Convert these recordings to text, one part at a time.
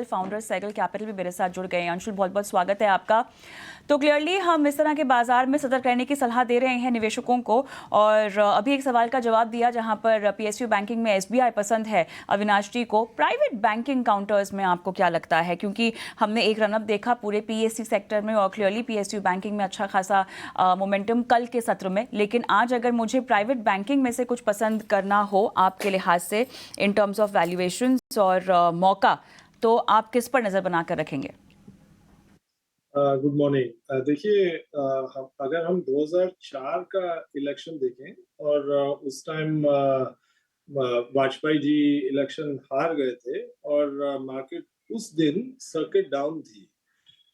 Founder cycle capital भी मेरे साथ जुड़ गए हैं। अंशुल, बहुत बहुत स्वागत है आपका। तो क्लियरली हम इस तरह के बाजार में सतर्क रहने की सलाह दे रहे हैं निवेशकों को, और अभी एक सवाल का जवाब दिया जहां पर पीएसयू बैंकिंग में एसबीआई पसंद है अविनाश जी को। प्राइवेट बैंकिंग काउंटर्स में आपको क्या लगता है, क्योंकि हमने एक रनअप देखा पूरे पीएससी सेक्टर में और क्लियरली पीएसयू बैंकिंग में अच्छा खासा मोमेंटम कल के सत्र में, लेकिन आज अगर मुझे प्राइवेट बैंकिंग में से कुछ पसंद करना हो आपके लिहाज से इन टर्म्स ऑफ वैल्यूएशन और मौका, तो आप किस पर नजर बनाकर रखेंगे? Good morning. देखिए, अगर हम 2004 का इलेक्शन देखें और उस टाइम वाजपेयी जी इलेक्शन हार गए थे और मार्केट उस दिन सर्किट डाउन थी।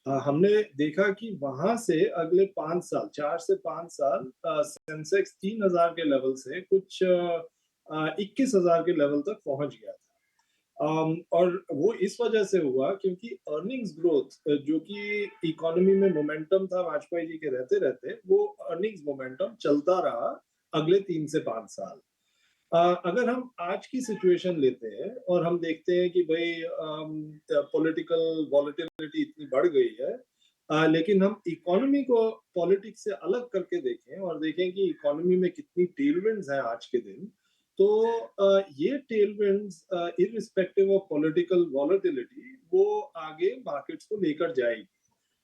हमने देखा कि वहां से अगले 5 साल, 4 से 5 साल सेंसेक्स 3,000 के लेवल से कुछ 21,000 के लेवल तक पहुंच गया था। और वो इस वजह से हुआ क्योंकि अर्निंग्स ग्रोथ जो कि इकोनॉमी में मोमेंटम था वाजपेयी जी के रहते रहते, वो अर्निंग्स मोमेंटम चलता रहा अगले 3 से 5 साल। अगर हम आज की सिचुएशन लेते हैं और हम देखते हैं कि भाई पॉलिटिकल वॉलेटिलिटी इतनी बढ़ गई है, लेकिन हम इकोनॉमी को पॉलिटिक्स से अलग करके देखें और देखें कि इकोनॉमी में कितनी टेलविंड्स हैं आज के दिन, तो ये tailwinds irrespective of political volatility वो आगे मार्केट्स को लेकर जाएगी।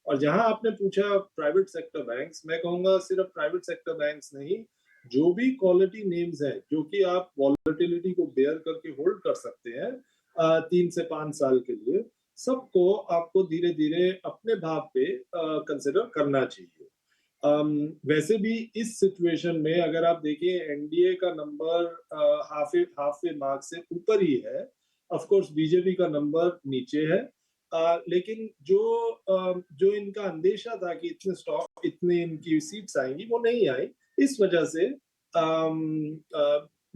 और जहां आपने पूछा प्राइवेट सेक्टर बैंक्स, मैं कहूंगा सिर्फ प्राइवेट सेक्टर बैंक्स नहीं, जो भी क्वालिटी नेम्स है जो कि आप वॉलेटिलिटी को बेयर करके होल्ड कर सकते हैं 3 से 5 साल के लिए, सबको आपको धीरे धीरे अपने भाव पे कंसिडर करना चाहिए। वैसे भी इस सिचुएशन में अगर आप देखिए एनडीए का नंबर हाफ वे मार्क से ऊपर ही है, ऑफ कोर्स बीजेपी का नंबर नीचे है, लेकिन जो इनका अंदेशा था कि इतने इनकी सीट्स आएंगी वो नहीं आई। इस वजह से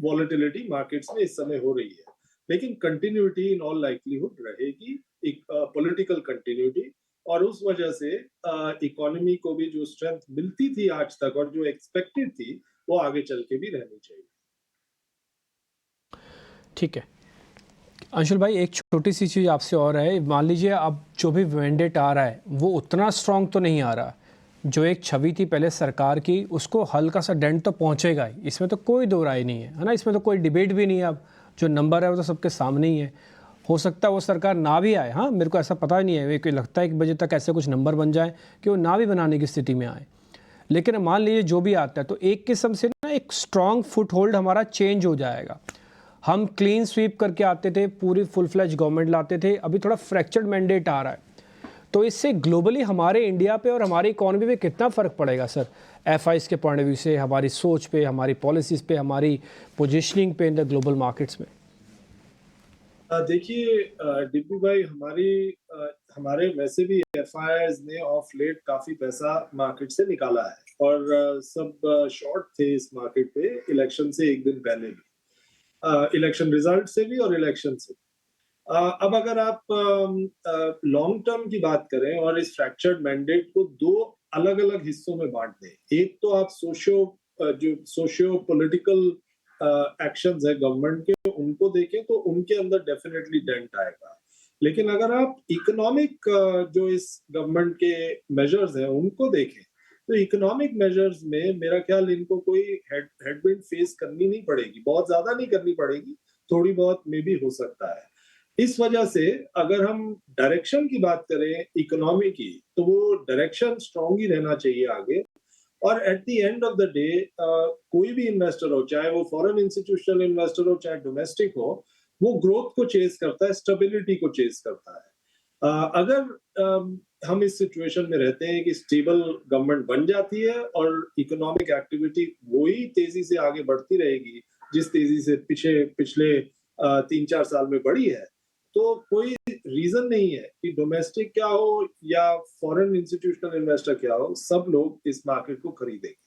वॉलेटिलिटी मार्केट्स में इस समय हो रही है, लेकिन कंटिन्यूटी इन ऑल लाइकलीहुड रहेगी, एक पॉलिटिकल कंटिन्यूटी, और उस वजह से इकोनॉमी को भी जो स्ट्रेंथ मिलती थी आज तक और जो एक्सपेक्टेड थी वो आगे चल के भी रहनी चाहिए। ठीक है अंशुल भाई, एक छोटी सी चीज़ आपसे और है। मान लीजिए अब जो भी मैंडेट आ रहा है वो उतना स्ट्रांग तो नहीं आ रहा, जो एक छवि थी पहले सरकार की उसको हल्का सा डेंट तो पहुंचेगा ही, इसमें तो कोई दो राय नहीं है ना, इसमें तो कोई डिबेट भी नहीं है। अब जो नंबर है वो तो सबके सामने ही है। हो सकता है वो सरकार ना भी आए, हाँ मेरे को ऐसा पता नहीं है, मेरे को लगता है 1 बजे तक ऐसे कुछ नंबर बन जाए कि वो ना भी बनाने की स्थिति में आए। लेकिन मान लीजिए जो भी आता है तो एक किस्म से ना एक स्ट्रांग फुट होल्ड हमारा चेंज हो जाएगा। हम क्लीन स्वीप करके आते थे, पूरी फुल फ्लैज गवर्नमेंट लाते थे, अभी थोड़ा फ्रैक्चर्ड मैंडेट आ रहा है। तो इससे ग्लोबली हमारे इंडिया पे और हमारी इकोनॉमी पे कितना फ़र्क पड़ेगा सर, एफआईज के पॉइंट ऑफ व्यू से, हमारी सोच पे, हमारी पॉलिसीज़ पे, हमारी पोजीशनिंग पे इन द ग्लोबल मार्केट्स में? देखिए डिप्पू भाई, हमारे वैसे भी एफआईआईज ने ऑफ लेट काफी पैसा मार्केट से निकाला है और सब शॉर्ट थे इस मार्केट पे इलेक्शन से एक दिन पहले भी, इलेक्शन रिजल्ट से भी और इलेक्शन से। अब अगर आप लॉन्ग टर्म की बात करें और इस फ्रैक्चर्ड मैंडेट को दो अलग अलग हिस्सों में बांट दें, एक तो आप सोशियो पॉलिटिकल एक्शंस है गवर्नमेंट के, उनको देखें तो उनके अंदर डेफिनेटली डेंट आएगा। लेकिन अगर आप इकोनॉमिक जो इस गवर्नमेंट के मेजर्स हैं उनको देखें, तो इकोनॉमिक मेजर्स में मेरा ख्याल इनको कोई हेडविंड फेस करनी नहीं पड़ेगी, बहुत ज्यादा नहीं करनी पड़ेगी, थोड़ी बहुत में भी हो सकता है। इस वजह से अगर हम डायरेक्शन की बात करें इकोनॉमी की, तो वो डायरेक्शन स्ट्रांग ही रहना चाहिए आगे। और at the end of the day कोई भी इन्वेस्टर हो, चाहे वो फॉरेन इंस्टीट्यूशनल इन्वेस्टर हो चाहे डोमेस्टिक हो, वो ग्रोथ को चेज करता है, स्टेबिलिटी को चेज करता है। अगर हम इस सिचुएशन में रहते हैं कि स्टेबल गवर्नमेंट बन जाती है और इकोनॉमिक एक्टिविटी वही तेजी से आगे बढ़ती रहेगी जिस तेजी से पिछले 3-4 साल में बढ़ी है, तो कोई रीजन नहीं है कि डोमेस्टिक क्या हो या फॉरेन इंस्टीट्यूशनल इन्वेस्टर क्या हो, सब लोग इस मार्केट को खरीदेंगे।